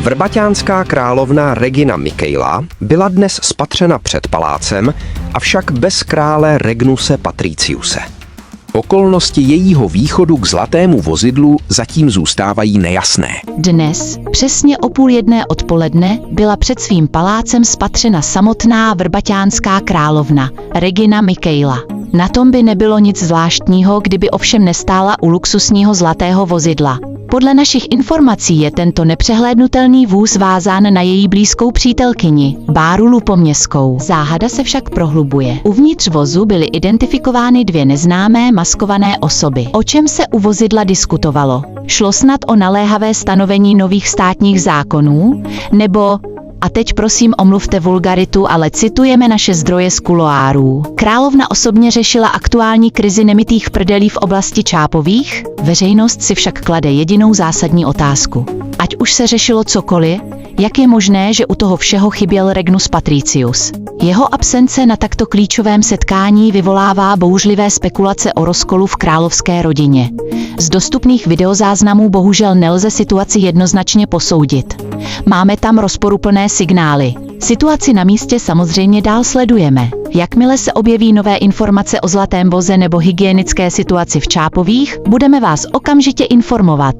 Vrbaťánská královna Regina Michaela byla dnes spatřena před palácem, avšak bez krále Regnuse Patriciuse. Okolnosti jejího východu k zlatému vozidlu zatím zůstávají nejasné. Dnes, přesně o 12:30 odpoledne, byla před svým palácem spatřena samotná vrbaťánská královna, Regina Michaela. Na tom by nebylo nic zvláštního, kdyby ovšem nestála u luxusního zlatého vozidla. Podle našich informací je tento nepřehlédnutelný vůz vázán na její blízkou přítelkyni, Báru Lupoměskou. Záhada se však prohlubuje. Uvnitř vozu byly identifikovány 2 neznámé maskované osoby. O čem se u vozidla diskutovalo? Šlo snad o naléhavé stanovení nových státních zákonů? Nebo... A teď prosím omluvte vulgaritu, ale citujeme naše zdroje z kuloárů. Královna osobně řešila aktuální krizi nemitých prdelí v oblasti Čápových? Veřejnost si však klade jedinou zásadní otázku. Ať už se řešilo cokoliv, jak je možné, že u toho všeho chyběl Regnus Patricius? Jeho absence na takto klíčovém setkání vyvolává bouřlivé spekulace o rozkolu v královské rodině. Z dostupných videozáznamů bohužel nelze situaci jednoznačně posoudit. Máme tam rozporuplné signály. Situaci na místě samozřejmě dál sledujeme. Jakmile se objeví nové informace o zlatém voze nebo hygienické situaci v Čápových, budeme vás okamžitě informovat.